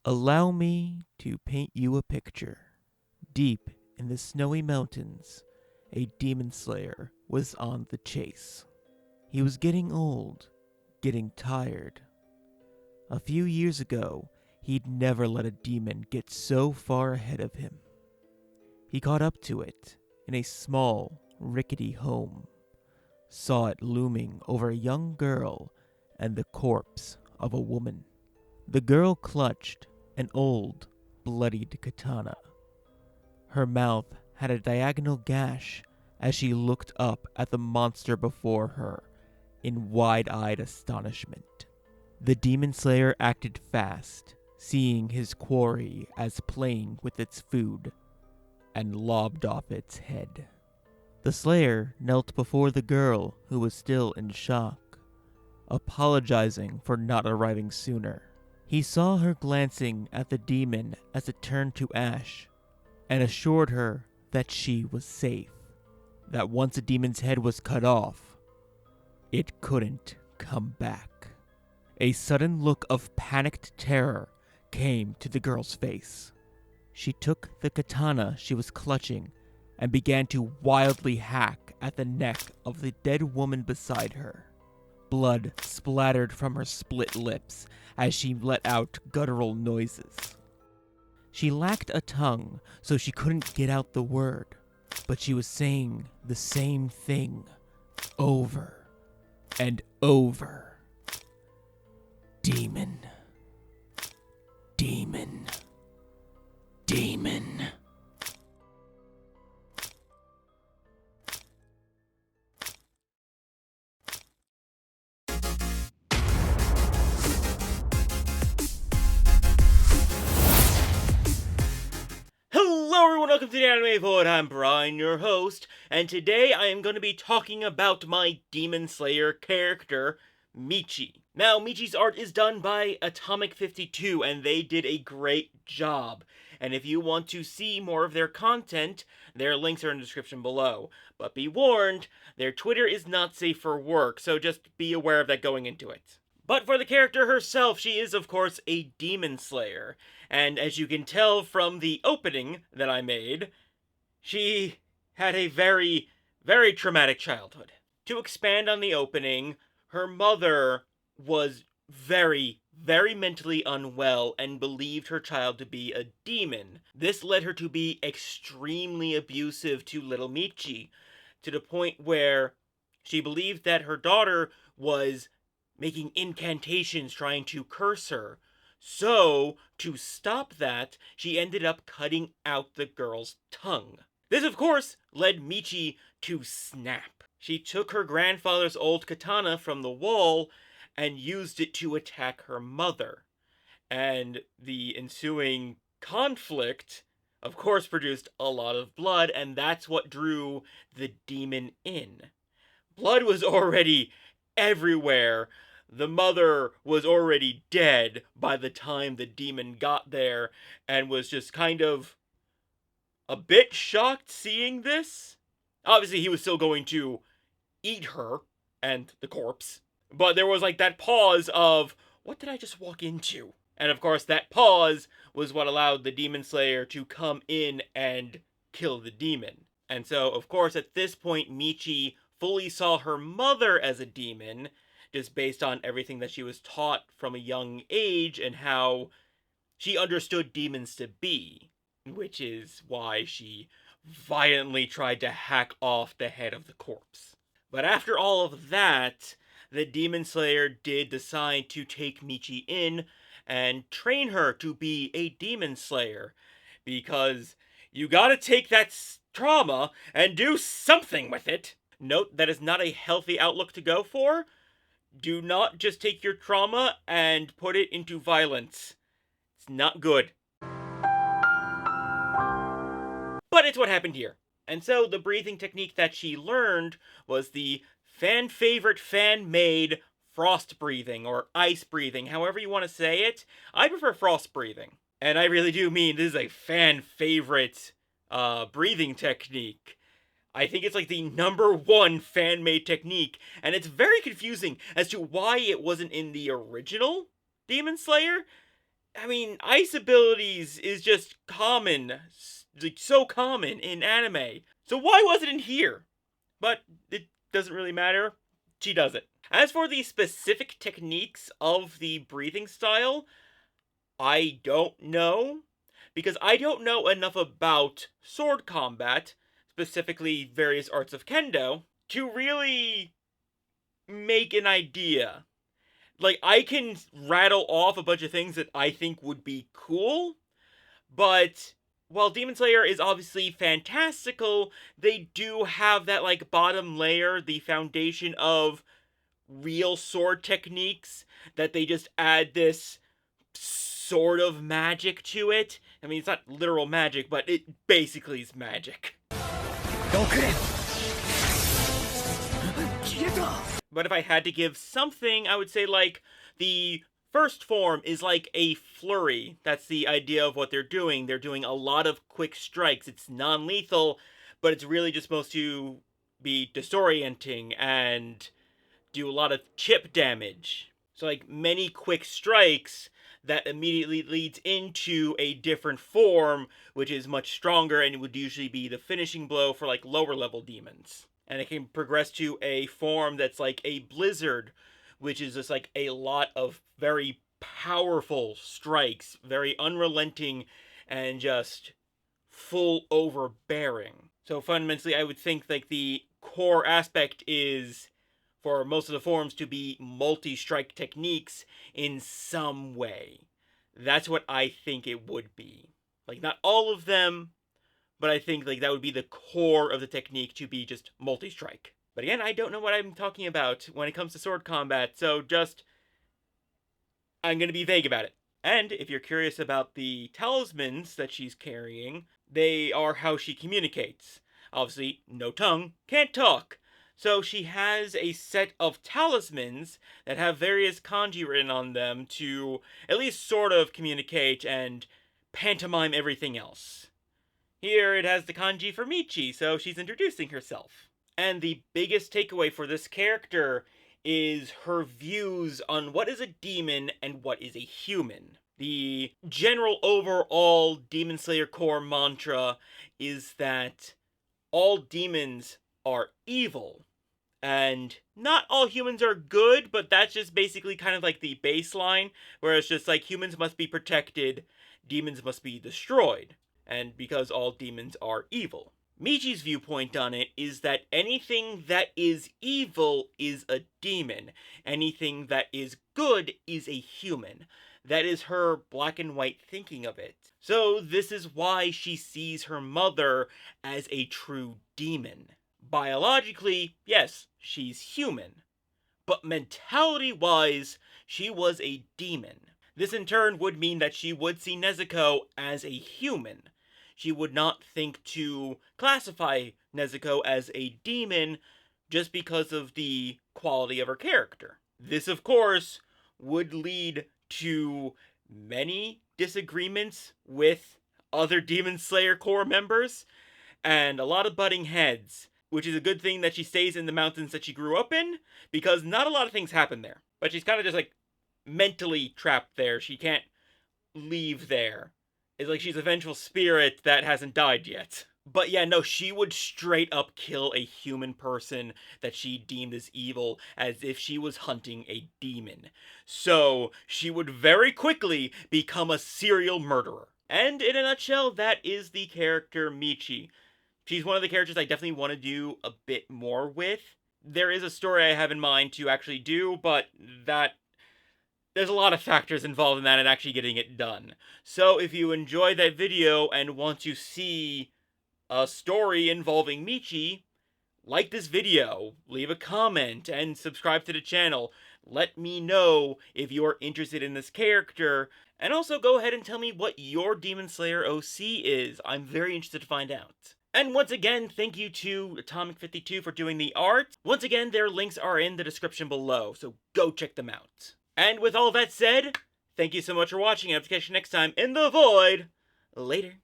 Allow me to paint you a picture. Deep in the snowy mountains, a demon slayer was on the chase. He was getting old, getting tired. A few years ago, he'd never let a demon get so far ahead of him. He caught up to it in a small, rickety home, saw it looming over a young girl and the corpse of a woman. The girl clutched an old, bloodied katana. Her mouth had a diagonal gash as she looked up at the monster before her in wide-eyed astonishment. The demon slayer acted fast, seeing his quarry as playing with its food, and lobbed off its head. The slayer knelt before the girl, who was still in shock, apologizing for not arriving sooner. He saw her glancing at the demon as it turned to ash, and assured her that she was safe, that once a demon's head was cut off, it couldn't come back. A sudden look of panicked terror came to the girl's face. She took the katana she was clutching and began to wildly hack at the neck of the dead woman beside her. Blood splattered from her split lips as she let out guttural noises. She lacked a tongue, so she couldn't get out the word, but she was saying the same thing over and over. Demon. Demon. Demon. Hello everyone, welcome to the Anime Pod. I'm Brian, your host, and today I am going to be talking about my Demon Slayer character, Michi. Now, Michi's art is done by Atomic 52, and they did a great job. And if you want to see more of their content, their links are in the description below. But be warned, their Twitter is not safe for work, so just be aware of that going into it. But for the character herself, she is of course a demon slayer. And as you can tell from the opening that I made, she had a very, very traumatic childhood. To expand on the opening, her mother was very, very mentally unwell and believed her child to be a demon. This led her to be extremely abusive to little Michi, to the point where she believed that her daughter was making incantations trying to curse her. So, to stop that, she ended up cutting out the girl's tongue. This, of course, led Michi to snap. She took her grandfather's old katana from the wall and used it to attack her mother. And the ensuing conflict, of course, produced a lot of blood, and that's what drew the demon in. Blood was already everywhere. The mother was already dead by the time the demon got there, and was just kind of a bit shocked seeing this. Obviously, he was still going to eat her and the corpse, but there was like that pause of, what did I just walk into? And of course, that pause was what allowed the demon slayer to come in and kill the demon. And so, of course, at this point, Michi fully saw her mother as a demon, just based on everything that she was taught from a young age and how she understood demons to be, which is why she violently tried to hack off the head of the corpse. But after all of that, the demon slayer did decide to take Michi in and train her to be a demon slayer, because you gotta take that trauma and do something with it. Note, that is not a healthy outlook to go for. Do not just take your trauma and put it into violence. It's not good. But it's what happened here. And so the breathing technique that she learned was the fan-favorite, fan-made frost breathing, or ice breathing, however you want to say it. I prefer frost breathing. And I really do mean this is a fan-favorite breathing technique. I think it's like the #1 fan-made technique, and it's very confusing as to why it wasn't in the original Demon Slayer. I mean, ice abilities is just common, like so common in anime. So why was it in here? But it doesn't really matter. She does it. As for the specific techniques of the breathing style, I don't know. Because I don't know enough about sword combat, specifically various arts of kendo, to really make an idea. Like, I can rattle off a bunch of things that I think would be cool, but while Demon Slayer is obviously fantastical, they do have that, like, bottom layer, the foundation of real sword techniques, that they just add this sort of magic to it. I mean, it's not literal magic, but it basically is magic. But if I had to give something, I would say, like, the first form is like a flurry. That's the idea of what they're doing. They're doing a lot of quick strikes. It's non-lethal, but it's really just supposed to be disorienting and do a lot of chip damage. So, like, many quick strikes that immediately leads into a different form, which is much stronger and would usually be the finishing blow for, like, lower level demons. And it can progress to a form that's like a blizzard, which is just like a lot of very powerful strikes, very unrelenting, and just full overbearing. So fundamentally, I would think like the core aspect is for most of the forms to be multi-strike techniques in some way. That's what I think it would be. Like, not all of them, but I think like that would be the core of the technique, to be just multi-strike. But again, I don't know what I'm talking about when it comes to sword combat, so just I'm going to be vague about it. And if you're curious about the talismans that she's carrying, they are how she communicates. Obviously, no tongue, can't talk. So she has a set of talismans that have various kanji written on them to at least sort of communicate and pantomime everything else. Here it has the kanji for Michi, so she's introducing herself. And the biggest takeaway for this character is her views on what is a demon and what is a human. The general overall Demon Slayer core mantra is that all demons are evil, and not all humans are good, but that's just basically kind of like the baseline, where it's just like humans must be protected, demons must be destroyed. And because all demons are evil. Michi's viewpoint on it is that anything that is evil is a demon. Anything that is good is a human. That is her black and white thinking of it. So this is why she sees her mother as a true demon. Biologically, yes, she's human. But mentality-wise, she was a demon. This in turn would mean that she would see Nezuko as a human. She would not think to classify Nezuko as a demon just because of the quality of her character. This, of course, would lead to many disagreements with other Demon Slayer core members, and a lot of butting heads, which is a good thing that she stays in the mountains that she grew up in, because not a lot of things happen there. But she's kind of just like mentally trapped there. She can't leave there. It's like she's a vengeful spirit that hasn't died yet. But yeah, no, she would straight up kill a human person that she deemed as evil, as if she was hunting a demon. So she would very quickly become a serial murderer. And in a nutshell, that is the character Michi. She's one of the characters I definitely want to do a bit more with. There is a story I have in mind to actually do, but there's a lot of factors involved in that and actually getting it done. So if you enjoyed that video and want to see a story involving Michi, like this video, leave a comment, and subscribe to the channel. Let me know if you're interested in this character, and also go ahead and tell me what your Demon Slayer OC is. I'm very interested to find out. And once again, thank you to Atomic52 for doing the art. Once again, their links are in the description below, so go check them out. And with all that said, thank you so much for watching, and I'll catch you next time in the void. Later.